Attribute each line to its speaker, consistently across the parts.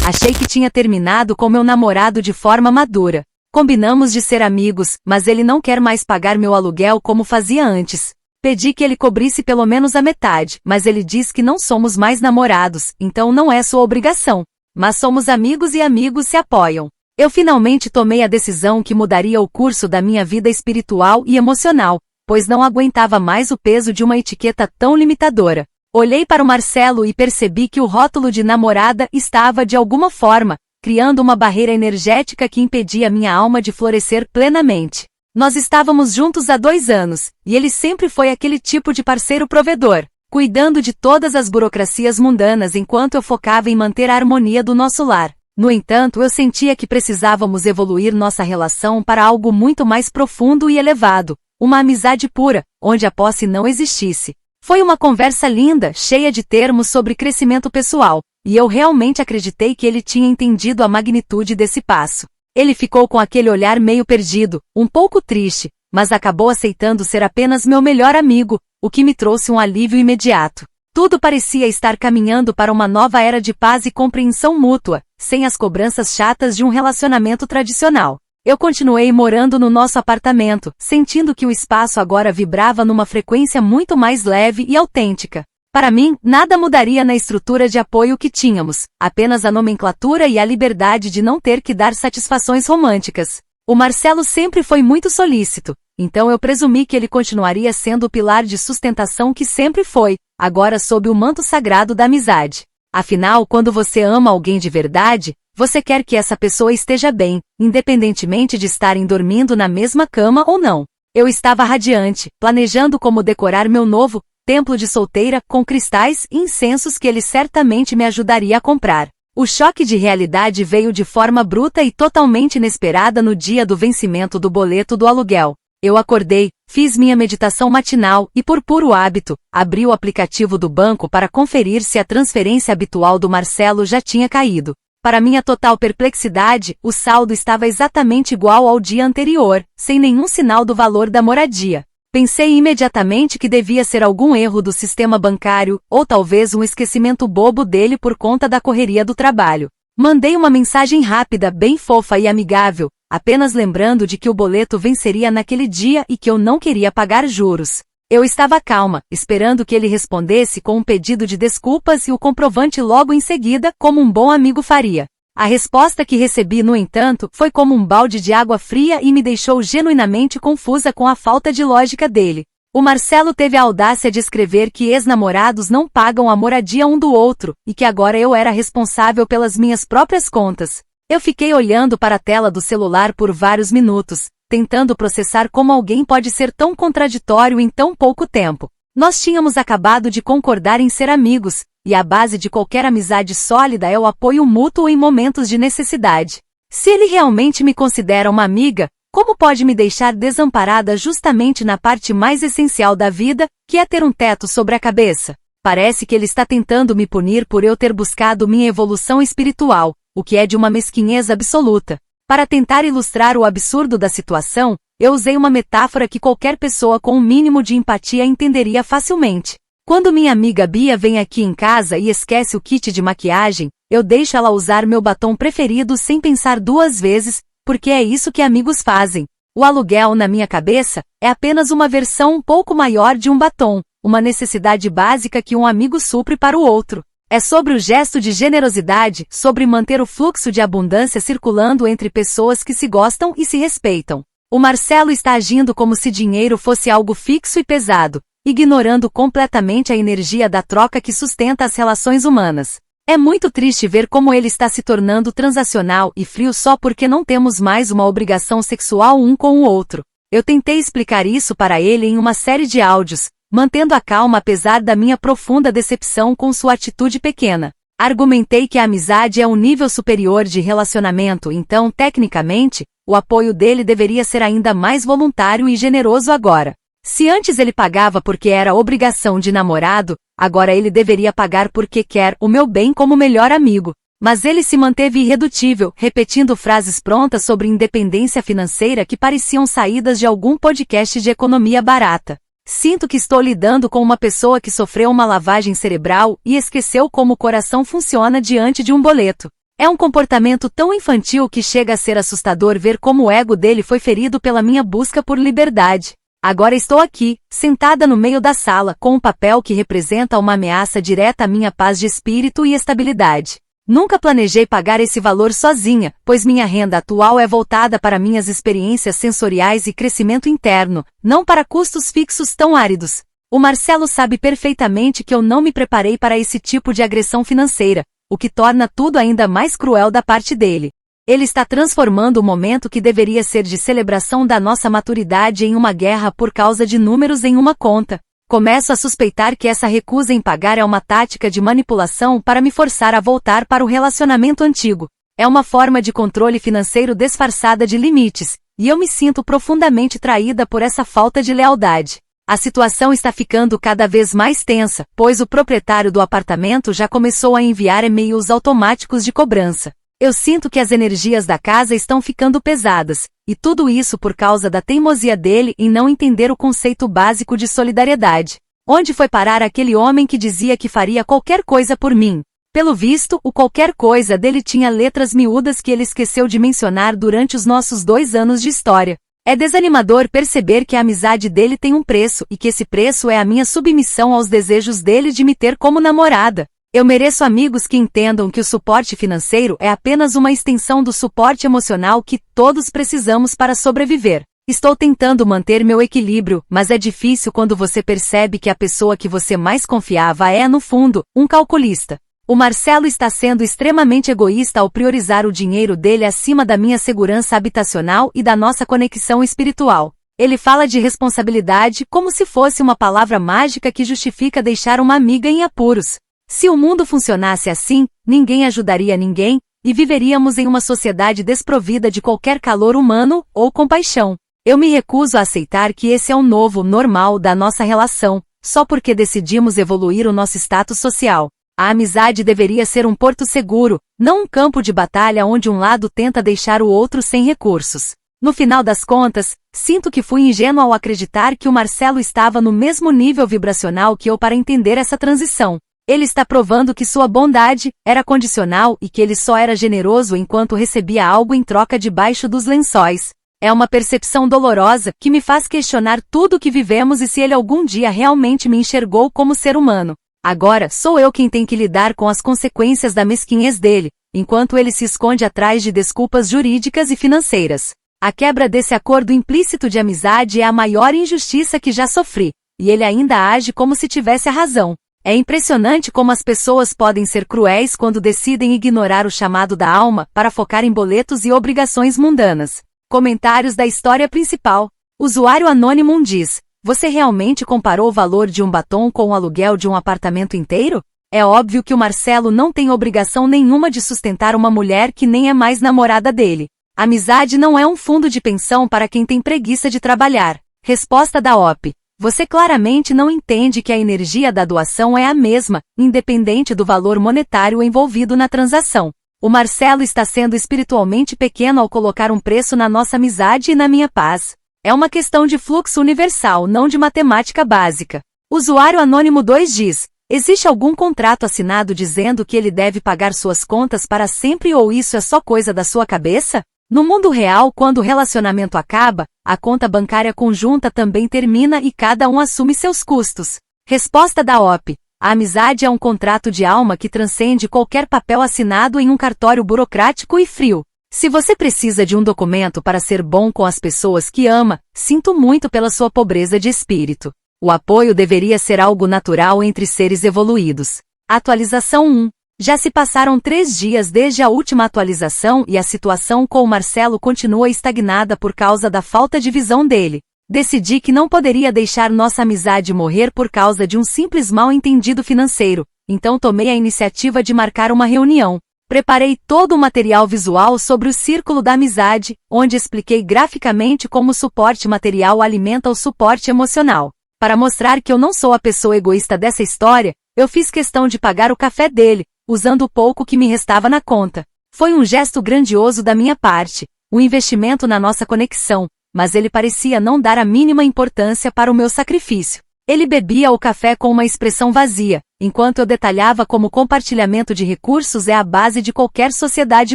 Speaker 1: Achei que tinha terminado com meu namorado de forma madura. Combinamos de ser amigos, mas ele não quer mais pagar meu aluguel como fazia antes. Pedi que ele cobrisse pelo menos a metade, mas ele diz que não somos mais namorados, então não é sua obrigação. Mas somos amigos e amigos se apoiam. Eu finalmente tomei a decisão que mudaria o curso da minha vida espiritual e emocional, pois não aguentava mais o peso de uma etiqueta tão limitadora. Olhei para o Marcelo e percebi que o rótulo de namorada estava, de alguma forma, criando uma barreira energética que impedia minha alma de florescer plenamente. Nós estávamos juntos há 2 anos, e ele sempre foi aquele tipo de parceiro provedor, cuidando de todas as burocracias mundanas enquanto eu focava em manter a harmonia do nosso lar. No entanto, eu sentia que precisávamos evoluir nossa relação para algo muito mais profundo e elevado, uma amizade pura, onde a posse não existisse. Foi uma conversa linda, cheia de termos sobre crescimento pessoal, e eu realmente acreditei que ele tinha entendido a magnitude desse passo. Ele ficou com aquele olhar meio perdido, um pouco triste, mas acabou aceitando ser apenas meu melhor amigo, o que me trouxe um alívio imediato. Tudo parecia estar caminhando para uma nova era de paz e compreensão mútua, sem as cobranças chatas de um relacionamento tradicional. Eu continuei morando no nosso apartamento, sentindo que o espaço agora vibrava numa frequência muito mais leve e autêntica. Para mim, nada mudaria na estrutura de apoio que tínhamos, apenas a nomenclatura e a liberdade de não ter que dar satisfações românticas. O Marcelo sempre foi muito solícito, então eu presumi que ele continuaria sendo o pilar de sustentação que sempre foi, agora sob o manto sagrado da amizade. Afinal, quando você ama alguém de verdade, você quer que essa pessoa esteja bem, independentemente de estarem dormindo na mesma cama ou não. Eu estava radiante, planejando como decorar meu novo templo de solteira com cristais e incensos que ele certamente me ajudaria a comprar. O choque de realidade veio de forma bruta e totalmente inesperada no dia do vencimento do boleto do aluguel. Eu acordei, fiz minha meditação matinal e, por puro hábito, abri o aplicativo do banco para conferir se a transferência habitual do Marcelo já tinha caído. Para minha total perplexidade, o saldo estava exatamente igual ao dia anterior, sem nenhum sinal do valor da moradia. Pensei imediatamente que devia ser algum erro do sistema bancário, ou talvez um esquecimento bobo dele por conta da correria do trabalho. Mandei uma mensagem rápida, bem fofa e amigável, apenas lembrando de que o boleto venceria naquele dia e que eu não queria pagar juros. Eu estava calma, esperando que ele respondesse com um pedido de desculpas e o comprovante logo em seguida, como um bom amigo faria. A resposta que recebi, no entanto, foi como um balde de água fria e me deixou genuinamente confusa com a falta de lógica dele. O Marcelo teve a audácia de escrever que ex-namorados não pagam a moradia um do outro, e que agora eu era responsável pelas minhas próprias contas. Eu fiquei olhando para a tela do celular por vários minutos, tentando processar como alguém pode ser tão contraditório em tão pouco tempo. Nós tínhamos acabado de concordar em ser amigos, e a base de qualquer amizade sólida é o apoio mútuo em momentos de necessidade. Se ele realmente me considera uma amiga, como pode me deixar desamparada justamente na parte mais essencial da vida, que é ter um teto sobre a cabeça? Parece que ele está tentando me punir por eu ter buscado minha evolução espiritual, o que é de uma mesquinhez absoluta. Para tentar ilustrar o absurdo da situação, eu usei uma metáfora que qualquer pessoa com um mínimo de empatia entenderia facilmente. Quando minha amiga Bia vem aqui em casa e esquece o kit de maquiagem, eu deixo ela usar meu batom preferido sem pensar 2 vezes, porque é isso que amigos fazem. O aluguel, na minha cabeça, é apenas uma versão um pouco maior de um batom, uma necessidade básica que um amigo supre para o outro. É sobre o gesto de generosidade, sobre manter o fluxo de abundância circulando entre pessoas que se gostam e se respeitam. O Marcelo está agindo como se dinheiro fosse algo fixo e pesado, ignorando completamente a energia da troca que sustenta as relações humanas. É muito triste ver como ele está se tornando transacional e frio só porque não temos mais uma obrigação sexual um com o outro. Eu tentei explicar isso para ele em uma série de áudios, mantendo a calma apesar da minha profunda decepção com sua atitude pequena. Argumentei que a amizade é um nível superior de relacionamento, então, tecnicamente, o apoio dele deveria ser ainda mais voluntário e generoso agora. Se antes ele pagava porque era obrigação de namorado, agora ele deveria pagar porque quer o meu bem como melhor amigo. Mas ele se manteve irredutível, repetindo frases prontas sobre independência financeira que pareciam saídas de algum podcast de economia barata. Sinto que estou lidando com uma pessoa que sofreu uma lavagem cerebral e esqueceu como o coração funciona diante de um boleto. É um comportamento tão infantil que chega a ser assustador ver como o ego dele foi ferido pela minha busca por liberdade. Agora estou aqui, sentada no meio da sala, com um papel que representa uma ameaça direta à minha paz de espírito e estabilidade. Nunca planejei pagar esse valor sozinha, pois minha renda atual é voltada para minhas experiências sensoriais e crescimento interno, não para custos fixos tão áridos. O Marcelo sabe perfeitamente que eu não me preparei para esse tipo de agressão financeira, o que torna tudo ainda mais cruel da parte dele. Ele está transformando o momento que deveria ser de celebração da nossa maturidade em uma guerra por causa de números em uma conta. Começo a suspeitar que essa recusa em pagar é uma tática de manipulação para me forçar a voltar para o relacionamento antigo. É uma forma de controle financeiro disfarçada de limites, e eu me sinto profundamente traída por essa falta de lealdade. A situação está ficando cada vez mais tensa, pois o proprietário do apartamento já começou a enviar e-mails automáticos de cobrança. Eu sinto que as energias da casa estão ficando pesadas, e tudo isso por causa da teimosia dele em não entender o conceito básico de solidariedade. Onde foi parar aquele homem que dizia que faria qualquer coisa por mim? Pelo visto, o qualquer coisa dele tinha letras miúdas que ele esqueceu de mencionar durante os nossos 2 anos de história. É desanimador perceber que a amizade dele tem um preço e que esse preço é a minha submissão aos desejos dele de me ter como namorada. Eu mereço amigos que entendam que o suporte financeiro é apenas uma extensão do suporte emocional que todos precisamos para sobreviver. Estou tentando manter meu equilíbrio, mas é difícil quando você percebe que a pessoa que você mais confiava é, no fundo, um calculista. O Marcelo está sendo extremamente egoísta ao priorizar o dinheiro dele acima da minha segurança habitacional e da nossa conexão espiritual. Ele fala de responsabilidade como se fosse uma palavra mágica que justifica deixar uma amiga em apuros. Se o mundo funcionasse assim, ninguém ajudaria ninguém, e viveríamos em uma sociedade desprovida de qualquer calor humano ou compaixão. Eu me recuso a aceitar que esse é o novo normal da nossa relação, só porque decidimos evoluir o nosso status social. A amizade deveria ser um porto seguro, não um campo de batalha onde um lado tenta deixar o outro sem recursos. No final das contas, sinto que fui ingênuo ao acreditar que o Marcelo estava no mesmo nível vibracional que eu para entender essa transição. Ele está provando que sua bondade era condicional e que ele só era generoso enquanto recebia algo em troca debaixo dos lençóis. É uma percepção dolorosa que me faz questionar tudo o que vivemos e se ele algum dia realmente me enxergou como ser humano. Agora, sou eu quem tem que lidar com as consequências da mesquinhez dele, enquanto ele se esconde atrás de desculpas jurídicas e financeiras. A quebra desse acordo implícito de amizade é a maior injustiça que já sofri, e ele ainda age como se tivesse a razão. É impressionante como as pessoas podem ser cruéis quando decidem ignorar o chamado da alma para focar em boletos e obrigações mundanas. Comentários da história principal. Usuário Anônimo diz: você realmente comparou o valor de um batom com o aluguel de um apartamento inteiro? É óbvio que o Marcelo não tem obrigação nenhuma de sustentar uma mulher que nem é mais namorada dele. Amizade não é um fundo de pensão para quem tem preguiça de trabalhar. Resposta da OP. Você claramente não entende que a energia da doação é a mesma, independente do valor monetário envolvido na transação. O Marcelo está sendo espiritualmente pequeno ao colocar um preço na nossa amizade e na minha paz. É uma questão de fluxo universal, não de matemática básica. Usuário Anônimo 2 diz: existe algum contrato assinado dizendo que ele deve pagar suas contas para sempre ou isso é só coisa da sua cabeça? No mundo real, quando o relacionamento acaba, a conta bancária conjunta também termina e cada um assume seus custos. Resposta da OP. A amizade é um contrato de alma que transcende qualquer papel assinado em um cartório burocrático e frio. Se você precisa de um documento para ser bom com as pessoas que ama, sinto muito pela sua pobreza de espírito. O apoio deveria ser algo natural entre seres evoluídos. Atualização 1. Já se passaram 3 dias desde a última atualização e a situação com o Marcelo continua estagnada por causa da falta de visão dele. Decidi que não poderia deixar nossa amizade morrer por causa de um simples mal-entendido financeiro, então tomei a iniciativa de marcar uma reunião. Preparei todo o material visual sobre o círculo da amizade, onde expliquei graficamente como o suporte material alimenta o suporte emocional. Para mostrar que eu não sou a pessoa egoísta dessa história, eu fiz questão de pagar o café dele, usando o pouco que me restava na conta. Foi um gesto grandioso da minha parte, um investimento na nossa conexão, mas ele parecia não dar a mínima importância para o meu sacrifício. Ele bebia o café com uma expressão vazia, enquanto eu detalhava como o compartilhamento de recursos é a base de qualquer sociedade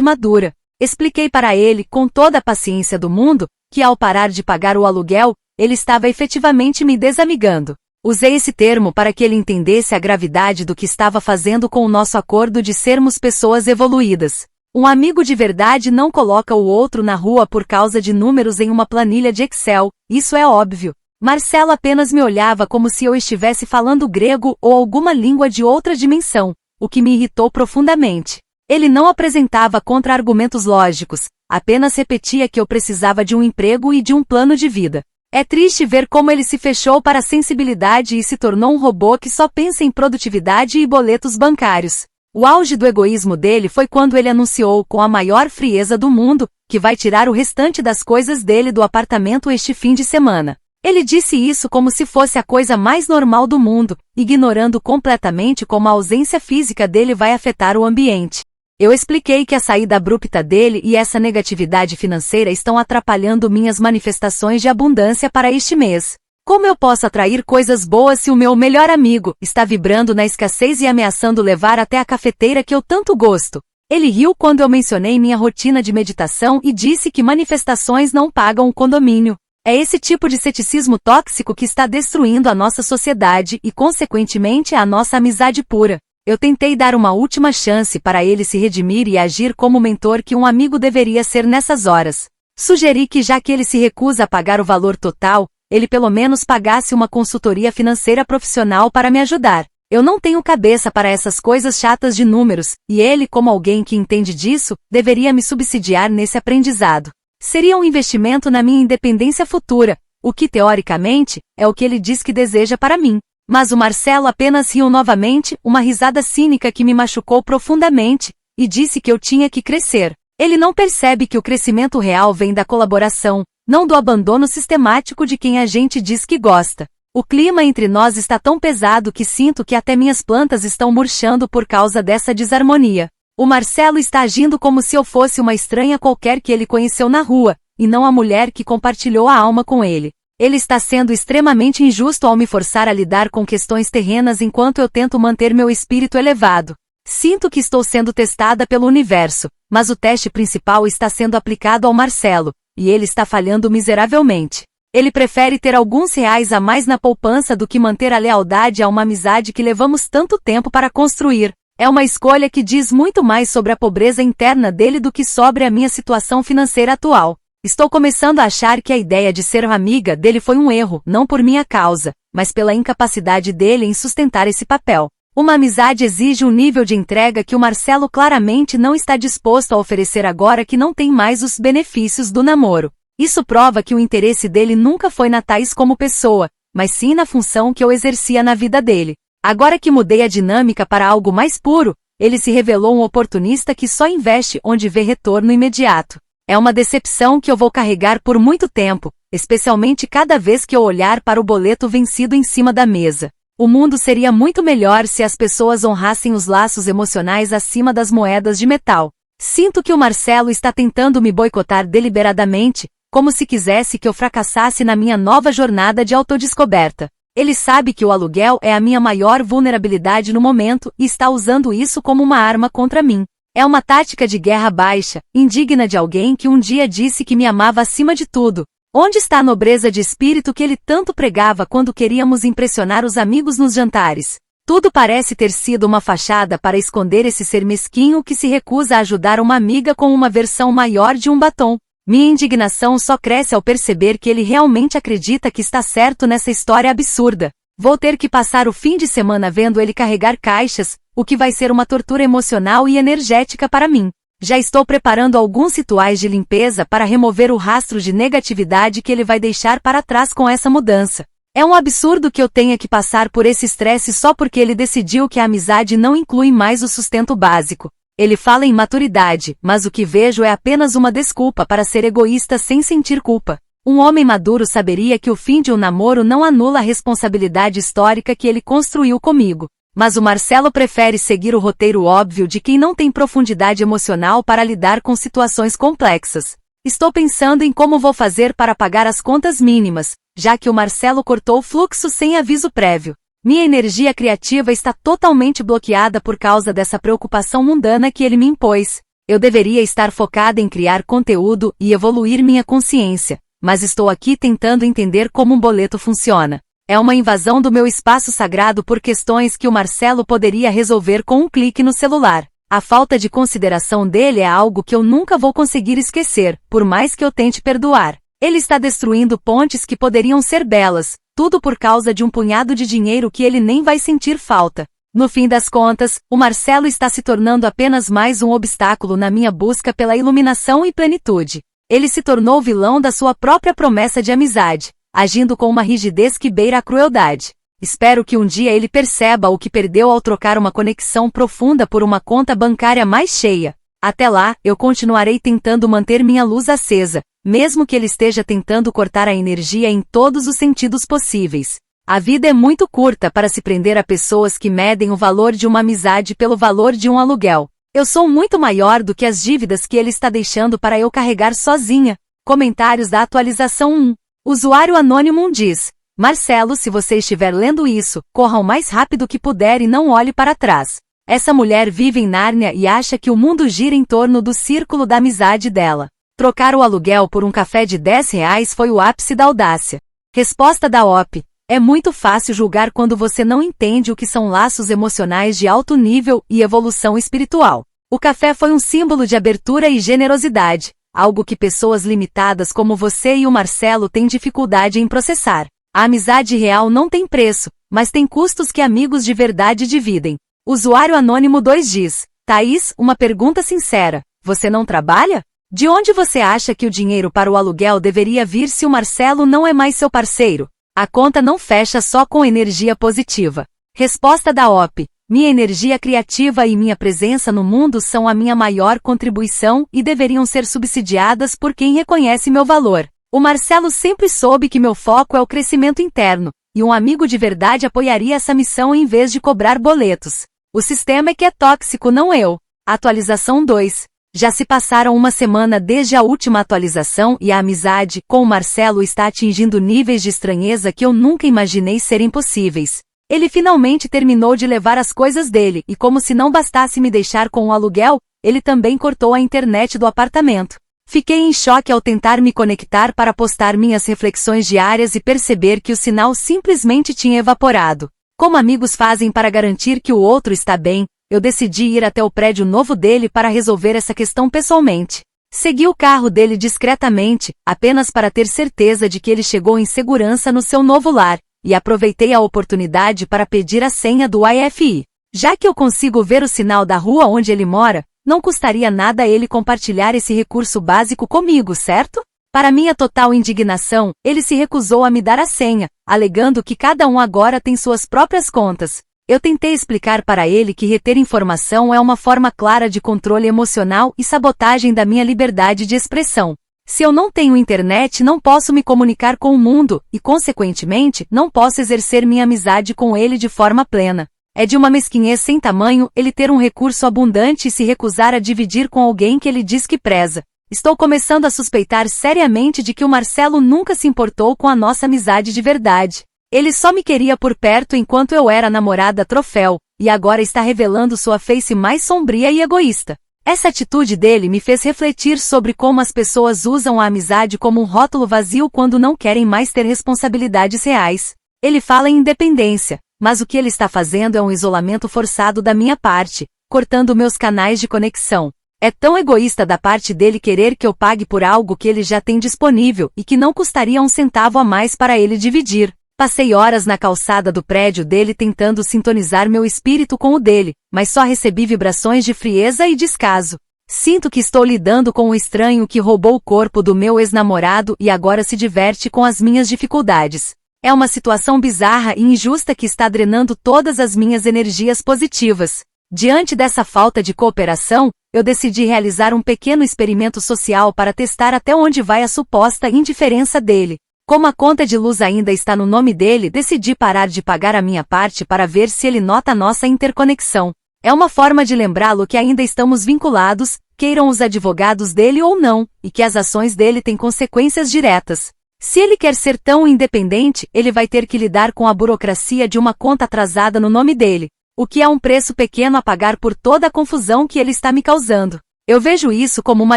Speaker 1: madura. Expliquei para ele, com toda a paciência do mundo, que ao parar de pagar o aluguel, ele estava efetivamente me desamigando. Usei esse termo para que ele entendesse a gravidade do que estava fazendo com o nosso acordo de sermos pessoas evoluídas. Um amigo de verdade não coloca o outro na rua por causa de números em uma planilha de Excel, isso é óbvio. Marcelo apenas me olhava como se eu estivesse falando grego ou alguma língua de outra dimensão, o que me irritou profundamente. Ele não apresentava contra-argumentos lógicos, apenas repetia que eu precisava de um emprego e de um plano de vida. É triste ver como ele se fechou para a sensibilidade e se tornou um robô que só pensa em produtividade e boletos bancários. O auge do egoísmo dele foi quando ele anunciou com a maior frieza do mundo que vai tirar o restante das coisas dele do apartamento este fim de semana. Ele disse isso como se fosse a coisa mais normal do mundo, ignorando completamente como a ausência física dele vai afetar o ambiente. Eu expliquei que a saída abrupta dele e essa negatividade financeira estão atrapalhando minhas manifestações de abundância para este mês. Como eu posso atrair coisas boas se o meu melhor amigo está vibrando na escassez e ameaçando levar até a cafeteira que eu tanto gosto? Ele riu quando eu mencionei minha rotina de meditação e disse que manifestações não pagam o condomínio. É esse tipo de ceticismo tóxico que está destruindo a nossa sociedade e, consequentemente, a nossa amizade pura. Eu tentei dar uma última chance para ele se redimir e agir como o mentor que um amigo deveria ser nessas horas. Sugeri que, já que ele se recusa a pagar o valor total, ele pelo menos pagasse uma consultoria financeira profissional para me ajudar. Eu não tenho cabeça para essas coisas chatas de números, e ele, como alguém que entende disso, deveria me subsidiar nesse aprendizado. Seria um investimento na minha independência futura, o que teoricamente é o que ele diz que deseja para mim. Mas o Marcelo apenas riu novamente, uma risada cínica que me machucou profundamente, e disse que eu tinha que crescer. Ele não percebe que o crescimento real vem da colaboração, não do abandono sistemático de quem a gente diz que gosta. O clima entre nós está tão pesado que sinto que até minhas plantas estão murchando por causa dessa desarmonia. O Marcelo está agindo como se eu fosse uma estranha qualquer que ele conheceu na rua, e não a mulher que compartilhou a alma com ele. Ele está sendo extremamente injusto ao me forçar a lidar com questões terrenas enquanto eu tento manter meu espírito elevado. Sinto que estou sendo testada pelo universo, mas o teste principal está sendo aplicado ao Marcelo, e ele está falhando miseravelmente. Ele prefere ter alguns reais a mais na poupança do que manter a lealdade a uma amizade que levamos tanto tempo para construir. É uma escolha que diz muito mais sobre a pobreza interna dele do que sobre a minha situação financeira atual. Estou começando a achar que a ideia de ser amiga dele foi um erro, não por minha causa, mas pela incapacidade dele em sustentar esse papel. Uma amizade exige um nível de entrega que o Marcelo claramente não está disposto a oferecer agora que não tem mais os benefícios do namoro. Isso prova que o interesse dele nunca foi na Thaís como pessoa, mas sim na função que eu exercia na vida dele. Agora que mudei a dinâmica para algo mais puro, ele se revelou um oportunista que só investe onde vê retorno imediato. É uma decepção que eu vou carregar por muito tempo, especialmente cada vez que eu olhar para o boleto vencido em cima da mesa. O mundo seria muito melhor se as pessoas honrassem os laços emocionais acima das moedas de metal. Sinto que o Marcelo está tentando me boicotar deliberadamente, como se quisesse que eu fracassasse na minha nova jornada de autodescoberta. Ele sabe que o aluguel é a minha maior vulnerabilidade no momento e está usando isso como uma arma contra mim. É uma tática de guerra baixa, indigna de alguém que um dia disse que me amava acima de tudo. Onde está a nobreza de espírito que ele tanto pregava quando queríamos impressionar os amigos nos jantares? Tudo parece ter sido uma fachada para esconder esse ser mesquinho que se recusa a ajudar uma amiga com uma versão maior de um batom. Minha indignação só cresce ao perceber que ele realmente acredita que está certo nessa história absurda. Vou ter que passar o fim de semana vendo ele carregar caixas, o que vai ser uma tortura emocional e energética para mim. Já estou preparando alguns rituais de limpeza para remover o rastro de negatividade que ele vai deixar para trás com essa mudança. É um absurdo que eu tenha que passar por esse estresse só porque ele decidiu que a amizade não inclui mais o sustento básico. Ele fala em maturidade, mas o que vejo é apenas uma desculpa para ser egoísta sem sentir culpa. Um homem maduro saberia que o fim de um namoro não anula a responsabilidade histórica que ele construiu comigo. Mas o Marcelo prefere seguir o roteiro óbvio de quem não tem profundidade emocional para lidar com situações complexas. Estou pensando em como vou fazer para pagar as contas mínimas, já que o Marcelo cortou o fluxo sem aviso prévio. Minha energia criativa está totalmente bloqueada por causa dessa preocupação mundana que ele me impôs. Eu deveria estar focada em criar conteúdo e evoluir minha consciência, mas estou aqui tentando entender como um boleto funciona. É uma invasão do meu espaço sagrado por questões que o Marcelo poderia resolver com um clique no celular. A falta de consideração dele é algo que eu nunca vou conseguir esquecer, por mais que eu tente perdoar. Ele está destruindo pontes que poderiam ser belas, tudo por causa de um punhado de dinheiro que ele nem vai sentir falta. No fim das contas, o Marcelo está se tornando apenas mais um obstáculo na minha busca pela iluminação e plenitude. Ele se tornou vilão da sua própria promessa de amizade, agindo com uma rigidez que beira a crueldade. Espero que um dia ele perceba o que perdeu ao trocar uma conexão profunda por uma conta bancária mais cheia. Até lá, eu continuarei tentando manter minha luz acesa, mesmo que ele esteja tentando cortar a energia em todos os sentidos possíveis. A vida é muito curta para se prender a pessoas que medem o valor de uma amizade pelo valor de um aluguel. Eu sou muito maior do que as dívidas que ele está deixando para eu carregar sozinha. Comentários da atualização 1. Usuário Anônimo diz: Marcelo, se você estiver lendo isso, corra o mais rápido que puder e não olhe para trás. Essa mulher vive em Nárnia e acha que o mundo gira em torno do círculo da amizade dela. Trocar o aluguel por um café de R$ 10 foi o ápice da audácia. Resposta da OP. É muito fácil julgar quando você não entende o que são laços emocionais de alto nível e evolução espiritual. O café foi um símbolo de abertura e generosidade, algo que pessoas limitadas como você e o Marcelo têm dificuldade em processar. A amizade real não tem preço, mas tem custos que amigos de verdade dividem. Usuário Anônimo 2 diz: Thaís, uma pergunta sincera. Você não trabalha? De onde você acha que o dinheiro para o aluguel deveria vir se o Marcelo não é mais seu parceiro? A conta não fecha só com energia positiva. Resposta da OP. Minha energia criativa e minha presença no mundo são a minha maior contribuição e deveriam ser subsidiadas por quem reconhece meu valor. O Marcelo sempre soube que meu foco é o crescimento interno, e um amigo de verdade apoiaria essa missão em vez de cobrar boletos. O sistema é que é tóxico, não eu. Atualização 2. Já se passaram uma semana desde a última atualização e a amizade com o Marcelo está atingindo níveis de estranheza que eu nunca imaginei serem possíveis. Ele finalmente terminou de levar as coisas dele e, como se não bastasse me deixar com o aluguel, ele também cortou a internet do apartamento. Fiquei em choque ao tentar me conectar para postar minhas reflexões diárias e perceber que o sinal simplesmente tinha evaporado. Como amigos fazem para garantir que o outro está bem, eu decidi ir até o prédio novo dele para resolver essa questão pessoalmente. Segui o carro dele discretamente, apenas para ter certeza de que ele chegou em segurança no seu novo lar, e aproveitei a oportunidade para pedir a senha do Wi-Fi. Já que eu consigo ver o sinal da rua onde ele mora, não custaria nada ele compartilhar esse recurso básico comigo, certo? Para minha total indignação, ele se recusou a me dar a senha, alegando que cada um agora tem suas próprias contas. Eu tentei explicar para ele que reter informação é uma forma clara de controle emocional e sabotagem da minha liberdade de expressão. Se eu não tenho internet, não posso me comunicar com o mundo e, consequentemente, não posso exercer minha amizade com ele de forma plena. É de uma mesquinhez sem tamanho ele ter um recurso abundante e se recusar a dividir com alguém que ele diz que preza. Estou começando a suspeitar seriamente de que o Marcelo nunca se importou com a nossa amizade de verdade. Ele só me queria por perto enquanto eu era namorada troféu, e agora está revelando sua face mais sombria e egoísta. Essa atitude dele me fez refletir sobre como as pessoas usam a amizade como um rótulo vazio quando não querem mais ter responsabilidades reais. Ele fala em independência, mas o que ele está fazendo é um isolamento forçado da minha parte, cortando meus canais de conexão. É tão egoísta da parte dele querer que eu pague por algo que ele já tem disponível e que não custaria um centavo a mais para ele dividir. Passei horas na calçada do prédio dele tentando sintonizar meu espírito com o dele, mas só recebi vibrações de frieza e descaso. Sinto que estou lidando com um estranho que roubou o corpo do meu ex-namorado e agora se diverte com as minhas dificuldades. É uma situação bizarra e injusta que está drenando todas as minhas energias positivas. Diante dessa falta de cooperação, eu decidi realizar um pequeno experimento social para testar até onde vai a suposta indiferença dele. Como a conta de luz ainda está no nome dele, decidi parar de pagar a minha parte para ver se ele nota nossa interconexão. É uma forma de lembrá-lo que ainda estamos vinculados, queiram os advogados dele ou não, e que as ações dele têm consequências diretas. Se ele quer ser tão independente, ele vai ter que lidar com a burocracia de uma conta atrasada no nome dele, o que é um preço pequeno a pagar por toda a confusão que ele está me causando. Eu vejo isso como uma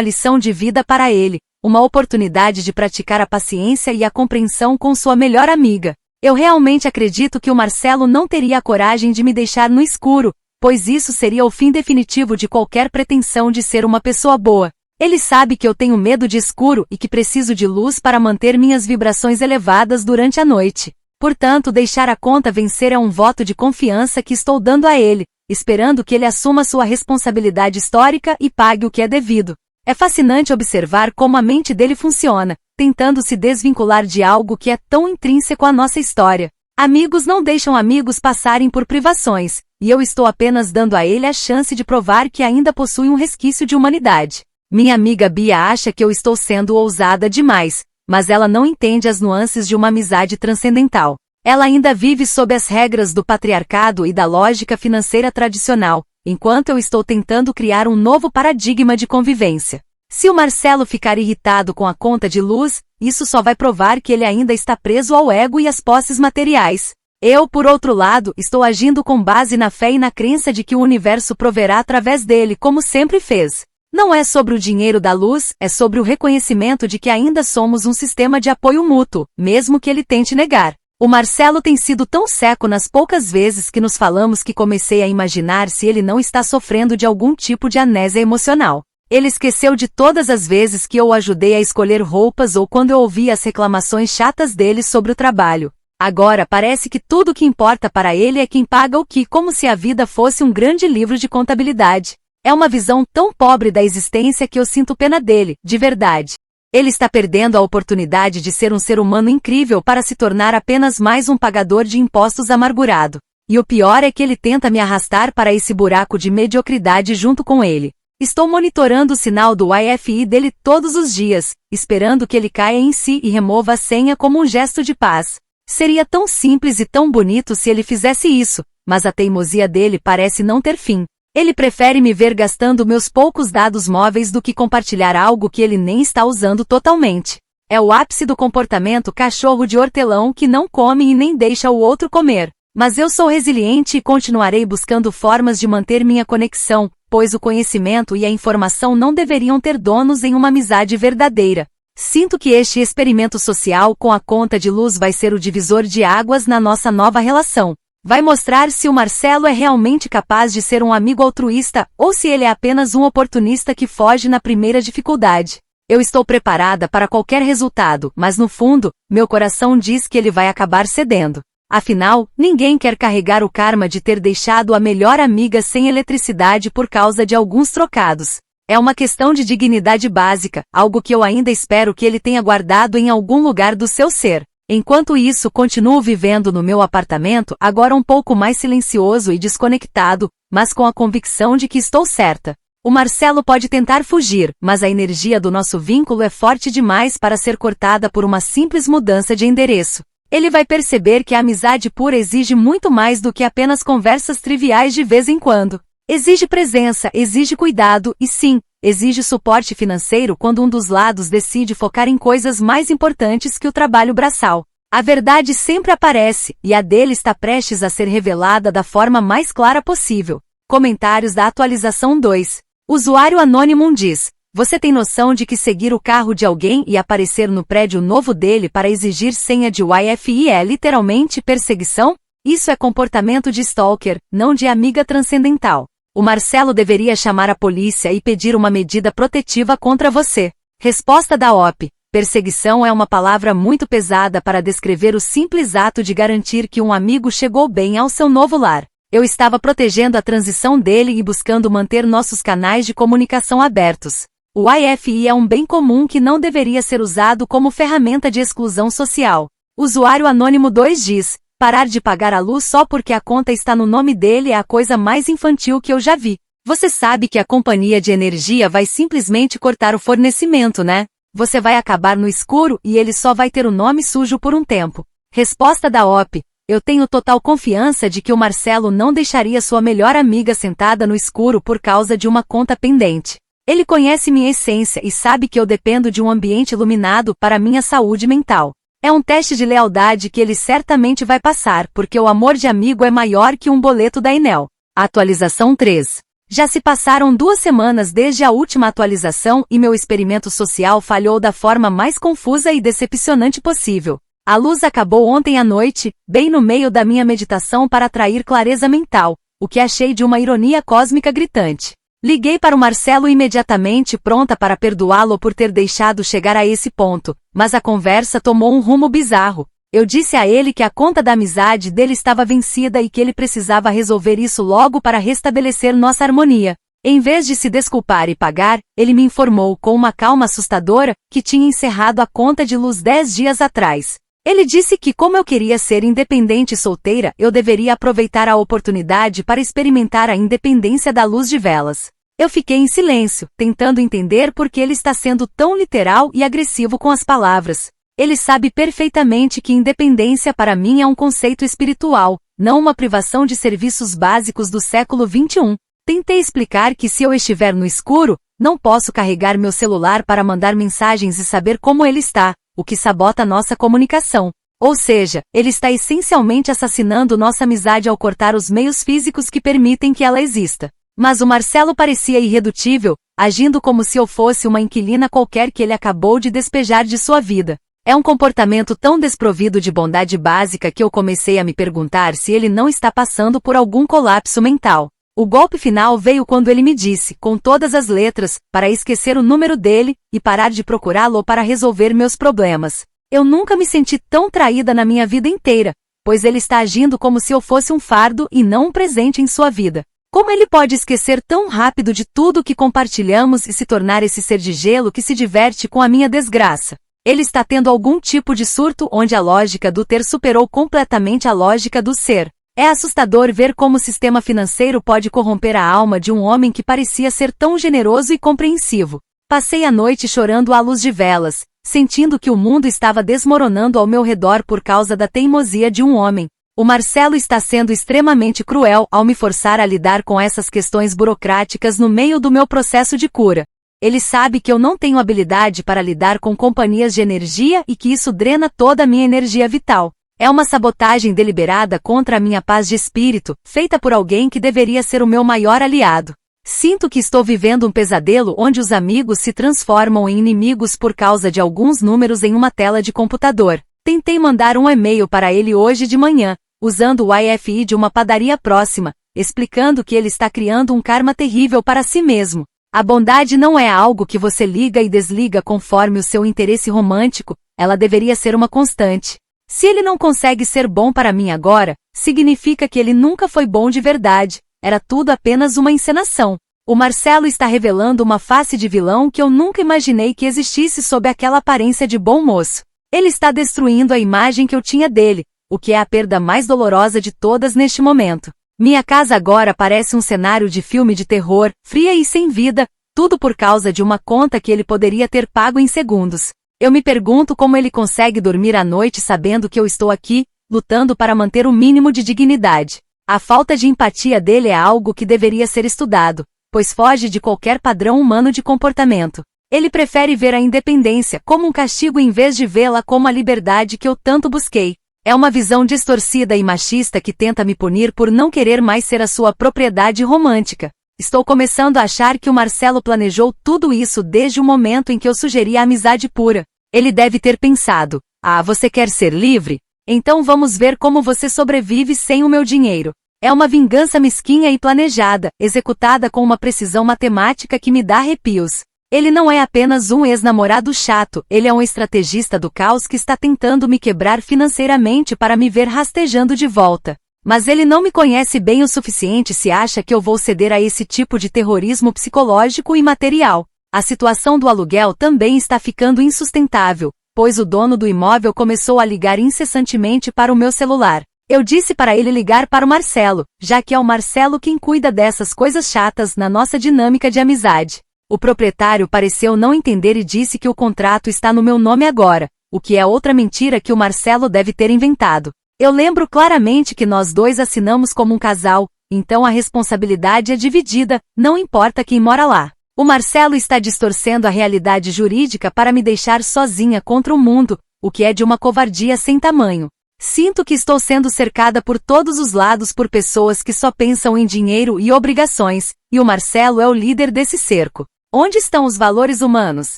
Speaker 1: lição de vida para ele, uma oportunidade de praticar a paciência e a compreensão com sua melhor amiga. Eu realmente acredito que o Marcelo não teria a coragem de me deixar no escuro, pois isso seria o fim definitivo de qualquer pretensão de ser uma pessoa boa. Ele sabe que eu tenho medo de escuro e que preciso de luz para manter minhas vibrações elevadas durante a noite. Portanto, deixar a conta vencer é um voto de confiança que estou dando a ele, esperando que ele assuma sua responsabilidade histórica e pague o que é devido. É fascinante observar como a mente dele funciona, tentando se desvincular de algo que é tão intrínseco à nossa história. Amigos não deixam amigos passarem por privações, e eu estou apenas dando a ele a chance de provar que ainda possui um resquício de humanidade. Minha amiga Bia acha que eu estou sendo ousada demais, mas ela não entende as nuances de uma amizade transcendental. Ela ainda vive sob as regras do patriarcado e da lógica financeira tradicional, enquanto eu estou tentando criar um novo paradigma de convivência. Se o Marcelo ficar irritado com a conta de luz, isso só vai provar que ele ainda está preso ao ego e às posses materiais. Eu, por outro lado, estou agindo com base na fé e na crença de que o universo proverá através dele, como sempre fez. Não é sobre o dinheiro da luz, é sobre o reconhecimento de que ainda somos um sistema de apoio mútuo, mesmo que ele tente negar. O Marcelo tem sido tão seco nas poucas vezes que nos falamos que comecei a imaginar se ele não está sofrendo de algum tipo de amnésia emocional. Ele esqueceu de todas as vezes que eu o ajudei a escolher roupas ou quando eu ouvi as reclamações chatas dele sobre o trabalho. Agora parece que tudo o que importa para ele é quem paga o que, como se a vida fosse um grande livro de contabilidade. É uma visão tão pobre da existência que eu sinto pena dele, de verdade. Ele está perdendo a oportunidade de ser um ser humano incrível para se tornar apenas mais um pagador de impostos amargurado. E o pior é que ele tenta me arrastar para esse buraco de mediocridade junto com ele. Estou monitorando o sinal do Wi-Fi dele todos os dias, esperando que ele caia em si e remova a senha como um gesto de paz. Seria tão simples e tão bonito se ele fizesse isso, mas a teimosia dele parece não ter fim. Ele prefere me ver gastando meus poucos dados móveis do que compartilhar algo que ele nem está usando totalmente. É o ápice do comportamento cachorro de hortelão que não come e nem deixa o outro comer. Mas eu sou resiliente e continuarei buscando formas de manter minha conexão, pois o conhecimento e a informação não deveriam ter donos em uma amizade verdadeira. Sinto que este experimento social com a conta de luz vai ser o divisor de águas na nossa nova relação. Vai mostrar se o Marcelo é realmente capaz de ser um amigo altruísta ou se ele é apenas um oportunista que foge na primeira dificuldade. Eu estou preparada para qualquer resultado, mas no fundo, meu coração diz que ele vai acabar cedendo. Afinal, ninguém quer carregar o karma de ter deixado a melhor amiga sem eletricidade por causa de alguns trocados. É uma questão de dignidade básica, algo que eu ainda espero que ele tenha guardado em algum lugar do seu ser. Enquanto isso, continuo vivendo no meu apartamento, agora um pouco mais silencioso e desconectado, mas com a convicção de que estou certa. O Marcelo pode tentar fugir, mas a energia do nosso vínculo é forte demais para ser cortada por uma simples mudança de endereço. Ele vai perceber que a amizade pura exige muito mais do que apenas conversas triviais de vez em quando. Exige presença, exige cuidado e sim, exige suporte financeiro quando um dos lados decide focar em coisas mais importantes que o trabalho braçal. A verdade sempre aparece, e a dele está prestes a ser revelada da forma mais clara possível. Comentários da atualização 2. Usuário Anônimo diz: você tem noção de que seguir o carro de alguém e aparecer no prédio novo dele para exigir senha de Wi-Fi é literalmente perseguição? Isso é comportamento de stalker, não de amiga transcendental. O Marcelo deveria chamar a polícia e pedir uma medida protetiva contra você. Resposta da OP. Perseguição é uma palavra muito pesada para descrever o simples ato de garantir que um amigo chegou bem ao seu novo lar. Eu estava protegendo a transição dele e buscando manter nossos canais de comunicação abertos. O Wi-Fi é um bem comum que não deveria ser usado como ferramenta de exclusão social. Usuário Anônimo 2 diz: parar de pagar a luz só porque a conta está no nome dele é a coisa mais infantil que eu já vi. Você sabe que a companhia de energia vai simplesmente cortar o fornecimento, né? Você vai acabar no escuro e ele só vai ter o nome sujo por um tempo. Resposta da OP. Eu tenho total confiança de que o Marcelo não deixaria sua melhor amiga sentada no escuro por causa de uma conta pendente. Ele conhece minha essência e sabe que eu dependo de um ambiente iluminado para minha saúde mental. É um teste de lealdade que ele certamente vai passar, porque o amor de amigo é maior que um boleto da Enel. Atualização 3. Já se passaram 2 semanas desde a última atualização e meu experimento social falhou da forma mais confusa e decepcionante possível. A luz acabou ontem à noite, bem no meio da minha meditação para atrair clareza mental, o que achei de uma ironia cósmica gritante. Liguei para o Marcelo imediatamente pronta para perdoá-lo por ter deixado chegar a esse ponto, mas a conversa tomou um rumo bizarro. Eu disse a ele que a conta da amizade dele estava vencida e que ele precisava resolver isso logo para restabelecer nossa harmonia. Em vez de se desculpar e pagar, ele me informou com uma calma assustadora que tinha encerrado a conta de luz 10 dias atrás. Ele disse que como eu queria ser independente e solteira, eu deveria aproveitar a oportunidade para experimentar a independência da luz de velas. Eu fiquei em silêncio, tentando entender por que ele está sendo tão literal e agressivo com as palavras. Ele sabe perfeitamente que independência para mim é um conceito espiritual, não uma privação de serviços básicos do século XXI. Tentei explicar que se eu estiver no escuro, não posso carregar meu celular para mandar mensagens e saber como ele está, o que sabota nossa comunicação. Ou seja, ele está essencialmente assassinando nossa amizade ao cortar os meios físicos que permitem que ela exista. Mas o Marcelo parecia irredutível, agindo como se eu fosse uma inquilina qualquer que ele acabou de despejar de sua vida. É um comportamento tão desprovido de bondade básica que eu comecei a me perguntar se ele não está passando por algum colapso mental. O golpe final veio quando ele me disse, com todas as letras, para esquecer o número dele e parar de procurá-lo para resolver meus problemas. Eu nunca me senti tão traída na minha vida inteira, pois ele está agindo como se eu fosse um fardo e não um presente em sua vida. Como ele pode esquecer tão rápido de tudo que compartilhamos e se tornar esse ser de gelo que se diverte com a minha desgraça? Ele está tendo algum tipo de surto onde a lógica do ter superou completamente a lógica do ser. É assustador ver como o sistema financeiro pode corromper a alma de um homem que parecia ser tão generoso e compreensivo. Passei a noite chorando à luz de velas, sentindo que o mundo estava desmoronando ao meu redor por causa da teimosia de um homem. O Marcelo está sendo extremamente cruel ao me forçar a lidar com essas questões burocráticas no meio do meu processo de cura. Ele sabe que eu não tenho habilidade para lidar com companhias de energia e que isso drena toda a minha energia vital. É uma sabotagem deliberada contra a minha paz de espírito, feita por alguém que deveria ser o meu maior aliado. Sinto que estou vivendo um pesadelo onde os amigos se transformam em inimigos por causa de alguns números em uma tela de computador. Tentei mandar um e-mail para ele hoje de manhã, usando o Wi-Fi de uma padaria próxima, explicando que ele está criando um karma terrível para si mesmo. A bondade não é algo que você liga e desliga conforme o seu interesse romântico, ela deveria ser uma constante. Se ele não consegue ser bom para mim agora, significa que ele nunca foi bom de verdade, era tudo apenas uma encenação. O Marcelo está revelando uma face de vilão que eu nunca imaginei que existisse sob aquela aparência de bom moço. Ele está destruindo a imagem que eu tinha dele, o que é a perda mais dolorosa de todas neste momento. Minha casa agora parece um cenário de filme de terror, fria e sem vida, tudo por causa de uma conta que ele poderia ter pago em segundos. Eu me pergunto como ele consegue dormir à noite sabendo que eu estou aqui, lutando para manter o mínimo de dignidade. A falta de empatia dele é algo que deveria ser estudado, pois foge de qualquer padrão humano de comportamento. Ele prefere ver a independência como um castigo em vez de vê-la como a liberdade que eu tanto busquei. É uma visão distorcida e machista que tenta me punir por não querer mais ser a sua propriedade romântica. Estou começando a achar que o Marcelo planejou tudo isso desde o momento em que eu sugeri a amizade pura. Ele deve ter pensado, você quer ser livre? Então vamos ver como você sobrevive sem o meu dinheiro. É uma vingança mesquinha e planejada, executada com uma precisão matemática que me dá arrepios. Ele não é apenas um ex-namorado chato, ele é um estrategista do caos que está tentando me quebrar financeiramente para me ver rastejando de volta. Mas ele não me conhece bem o suficiente se acha que eu vou ceder a esse tipo de terrorismo psicológico e material. A situação do aluguel também está ficando insustentável, pois o dono do imóvel começou a ligar incessantemente para o meu celular. Eu disse para ele ligar para o Marcelo, já que é o Marcelo quem cuida dessas coisas chatas na nossa dinâmica de amizade. O proprietário pareceu não entender e disse que o contrato está no meu nome agora, o que é outra mentira que o Marcelo deve ter inventado. Eu lembro claramente que nós dois assinamos como um casal, então a responsabilidade é dividida, não importa quem mora lá. O Marcelo está distorcendo a realidade jurídica para me deixar sozinha contra o mundo, o que é de uma covardia sem tamanho. Sinto que estou sendo cercada por todos os lados por pessoas que só pensam em dinheiro e obrigações, e o Marcelo é o líder desse cerco. Onde estão os valores humanos?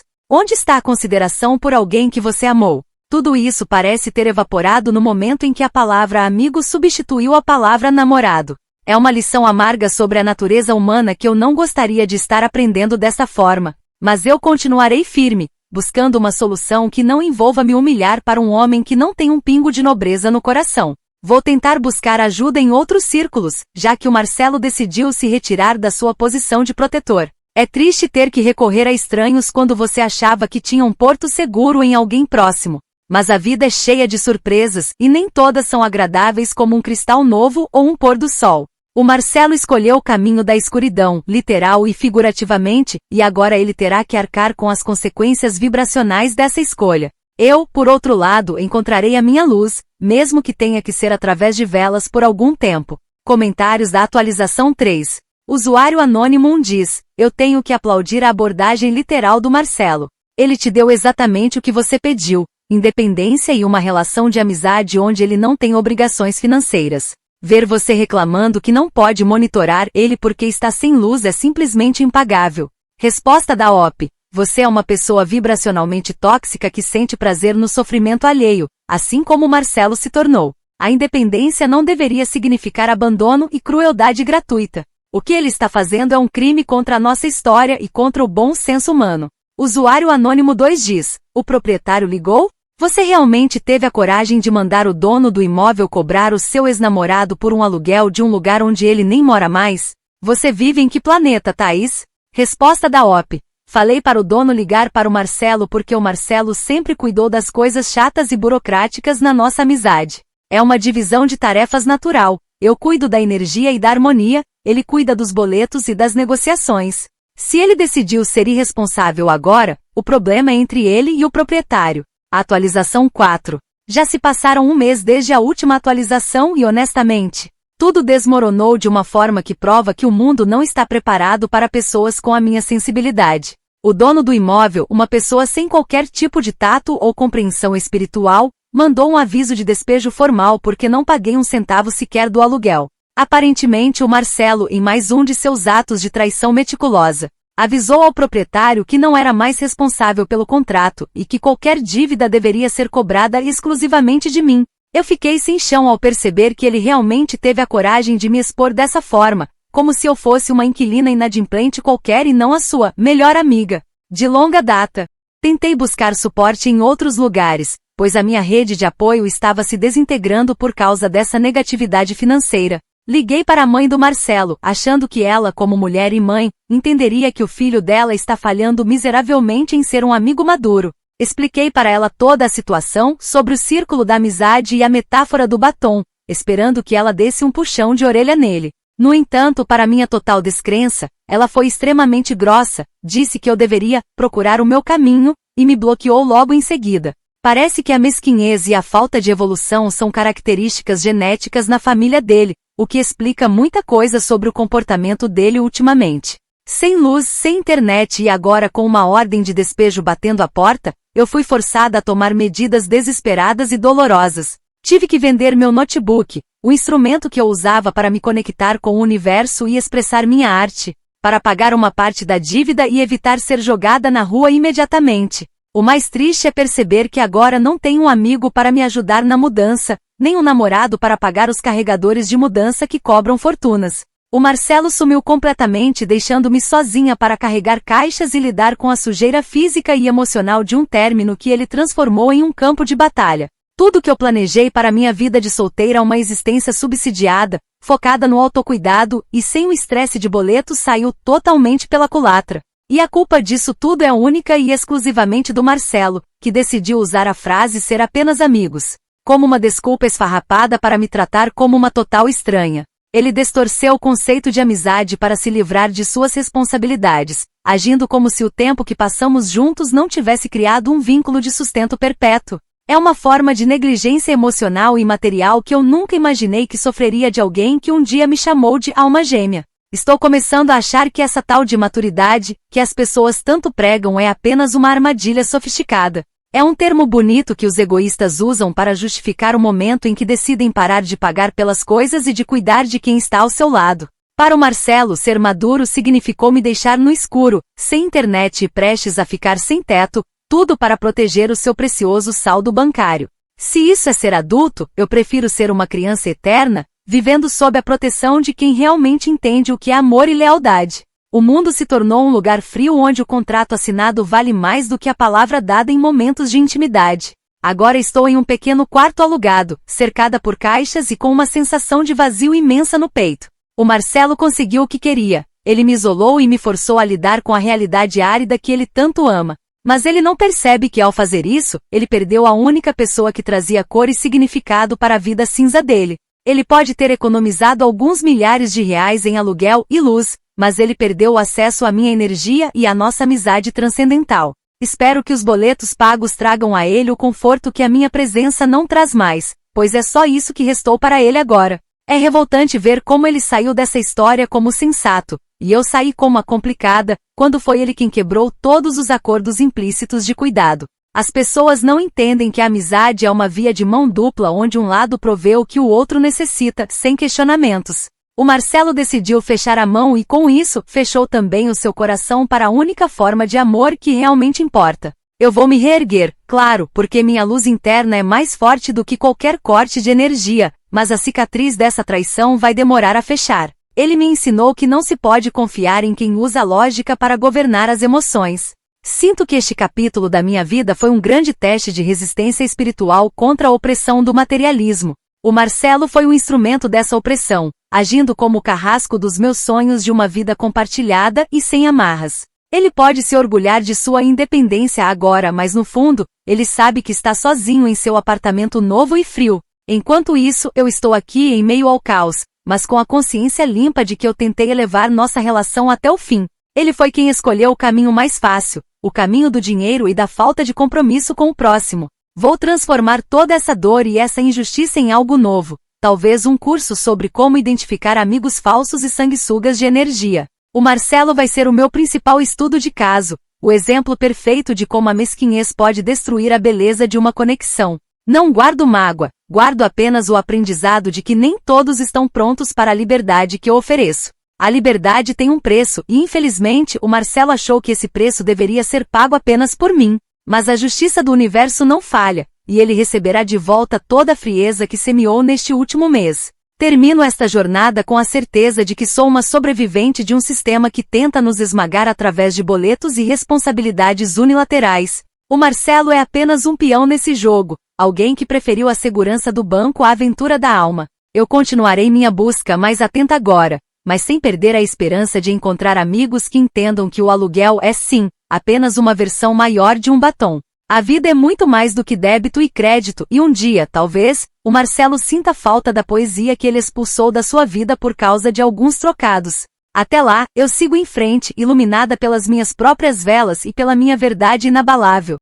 Speaker 1: Onde está a consideração por alguém que você amou? Tudo isso parece ter evaporado no momento em que a palavra amigo substituiu a palavra namorado. É uma lição amarga sobre a natureza humana que eu não gostaria de estar aprendendo dessa forma, mas eu continuarei firme, buscando uma solução que não envolva me humilhar para um homem que não tem um pingo de nobreza no coração. Vou tentar buscar ajuda em outros círculos, já que o Marcelo decidiu se retirar da sua posição de protetor. É triste ter que recorrer a estranhos quando você achava que tinha um porto seguro em alguém próximo. Mas a vida é cheia de surpresas e nem todas são agradáveis como um cristal novo ou um pôr do sol. O Marcelo escolheu o caminho da escuridão, literal e figurativamente, e agora ele terá que arcar com as consequências vibracionais dessa escolha. Eu, por outro lado, encontrarei a minha luz, mesmo que tenha que ser através de velas por algum tempo. Comentários da atualização 3. Usuário Anônimo 1 diz: eu tenho que aplaudir a abordagem literal do Marcelo. Ele te deu exatamente o que você pediu, independência e uma relação de amizade onde ele não tem obrigações financeiras. Ver você reclamando que não pode monitorar ele porque está sem luz é simplesmente impagável. Resposta da OP. Você é uma pessoa vibracionalmente tóxica que sente prazer no sofrimento alheio, assim como Marcelo se tornou. A independência não deveria significar abandono e crueldade gratuita. O que ele está fazendo é um crime contra a nossa história e contra o bom senso humano. Usuário Anônimo 2 diz: o proprietário ligou? Você realmente teve a coragem de mandar o dono do imóvel cobrar o seu ex-namorado por um aluguel de um lugar onde ele nem mora mais? Você vive em que planeta, Thaís? Resposta da OP. Falei para o dono ligar para o Marcelo porque o Marcelo sempre cuidou das coisas chatas e burocráticas na nossa amizade. É uma divisão de tarefas natural. Eu cuido da energia e da harmonia, ele cuida dos boletos e das negociações. Se ele decidiu ser irresponsável agora, o problema é entre ele e o proprietário. Atualização 4. Já se passaram um mês desde a última atualização e honestamente, tudo desmoronou de uma forma que prova que o mundo não está preparado para pessoas com a minha sensibilidade. O dono do imóvel, uma pessoa sem qualquer tipo de tato ou compreensão espiritual, mandou um aviso de despejo formal porque não paguei um centavo sequer do aluguel. Aparentemente o Marcelo, em mais um de seus atos de traição meticulosa, avisou ao proprietário que não era mais responsável pelo contrato e que qualquer dívida deveria ser cobrada exclusivamente de mim. Eu fiquei sem chão ao perceber que ele realmente teve a coragem de me expor dessa forma, como se eu fosse uma inquilina inadimplente qualquer e não a sua melhor amiga. De longa data, tentei buscar suporte em outros lugares, pois a minha rede de apoio estava se desintegrando por causa dessa negatividade financeira. Liguei para a mãe do Marcelo, achando que ela, como mulher e mãe, entenderia que o filho dela está falhando miseravelmente em ser um amigo maduro. Expliquei para ela toda a situação sobre o círculo da amizade e a metáfora do batom, esperando que ela desse um puxão de orelha nele. No entanto, para minha total descrença, ela foi extremamente grossa, disse que eu deveria procurar o meu caminho, e me bloqueou logo em seguida. Parece que a mesquinhez e a falta de evolução são características genéticas na família dele, o que explica muita coisa sobre o comportamento dele ultimamente. Sem luz, sem internet e agora com uma ordem de despejo batendo a porta, eu fui forçada a tomar medidas desesperadas e dolorosas. Tive que vender meu notebook, o instrumento que eu usava para me conectar com o universo e expressar minha arte, para pagar uma parte da dívida e evitar ser jogada na rua imediatamente. O mais triste é perceber que agora não tenho um amigo para me ajudar na mudança, nem um namorado para pagar os carregadores de mudança que cobram fortunas. O Marcelo sumiu completamente, deixando-me sozinha para carregar caixas e lidar com a sujeira física e emocional de um término que ele transformou em um campo de batalha. Tudo que eu planejei para minha vida de solteira, uma existência subsidiada, focada no autocuidado e sem o estresse de boletos, saiu totalmente pela culatra. E a culpa disso tudo é única e exclusivamente do Marcelo, que decidiu usar a frase ser apenas amigos como uma desculpa esfarrapada para me tratar como uma total estranha. Ele distorceu o conceito de amizade para se livrar de suas responsabilidades, agindo como se o tempo que passamos juntos não tivesse criado um vínculo de sustento perpétuo. É uma forma de negligência emocional e material que eu nunca imaginei que sofreria de alguém que um dia me chamou de alma gêmea. Estou começando a achar que essa tal de maturidade, que as pessoas tanto pregam, é apenas uma armadilha sofisticada. É um termo bonito que os egoístas usam para justificar o momento em que decidem parar de pagar pelas coisas e de cuidar de quem está ao seu lado. Para o Marcelo, ser maduro significou me deixar no escuro, sem internet e prestes a ficar sem teto, tudo para proteger o seu precioso saldo bancário. Se isso é ser adulto, eu prefiro ser uma criança eterna, vivendo sob a proteção de quem realmente entende o que é amor e lealdade. O mundo se tornou um lugar frio onde o contrato assinado vale mais do que a palavra dada em momentos de intimidade. Agora estou em um pequeno quarto alugado, cercada por caixas e com uma sensação de vazio imensa no peito. O Marcelo conseguiu o que queria. Ele me isolou e me forçou a lidar com a realidade árida que ele tanto ama. Mas ele não percebe que ao fazer isso, ele perdeu a única pessoa que trazia cor e significado para a vida cinza dele. Ele pode ter economizado alguns milhares de reais em aluguel e luz, mas ele perdeu o acesso à minha energia e à nossa amizade transcendental. Espero que os boletos pagos tragam a ele o conforto que a minha presença não traz mais, pois é só isso que restou para ele agora. É revoltante ver como ele saiu dessa história como sensato, e eu saí como a complicada, quando foi ele quem quebrou todos os acordos implícitos de cuidado. As pessoas não entendem que a amizade é uma via de mão dupla onde um lado provê o que o outro necessita, sem questionamentos. O Marcelo decidiu fechar a mão e com isso, fechou também o seu coração para a única forma de amor que realmente importa. Eu vou me reerguer, claro, porque minha luz interna é mais forte do que qualquer corte de energia, mas a cicatriz dessa traição vai demorar a fechar. Ele me ensinou que não se pode confiar em quem usa a lógica para governar as emoções. Sinto que este capítulo da minha vida foi um grande teste de resistência espiritual contra a opressão do materialismo. O Marcelo foi um instrumento dessa opressão, agindo como o carrasco dos meus sonhos de uma vida compartilhada e sem amarras. Ele pode se orgulhar de sua independência agora, mas no fundo, ele sabe que está sozinho em seu apartamento novo e frio. Enquanto isso, eu estou aqui em meio ao caos, mas com a consciência limpa de que eu tentei elevar nossa relação até o fim. Ele foi quem escolheu o caminho mais fácil, o caminho do dinheiro e da falta de compromisso com o próximo. Vou transformar toda essa dor e essa injustiça em algo novo, talvez um curso sobre como identificar amigos falsos e sanguessugas de energia. O Marcelo vai ser o meu principal estudo de caso, o exemplo perfeito de como a mesquinhez pode destruir a beleza de uma conexão. Não guardo mágoa, guardo apenas o aprendizado de que nem todos estão prontos para a liberdade que eu ofereço. A liberdade tem um preço e, infelizmente, o Marcelo achou que esse preço deveria ser pago apenas por mim. Mas a justiça do universo não falha, e ele receberá de volta toda a frieza que semeou neste último mês. Termino esta jornada com a certeza de que sou uma sobrevivente de um sistema que tenta nos esmagar através de boletos e responsabilidades unilaterais. O Marcelo é apenas um peão nesse jogo, alguém que preferiu a segurança do banco à aventura da alma. Eu continuarei minha busca mais atenta agora, mas sem perder a esperança de encontrar amigos que entendam que o aluguel é sim, apenas uma versão maior de um batom. A vida é muito mais do que débito e crédito e um dia, talvez, o Marcelo sinta falta da poesia que ele expulsou da sua vida por causa de alguns trocados. Até lá, eu sigo em frente, iluminada pelas minhas próprias velas e pela minha verdade inabalável.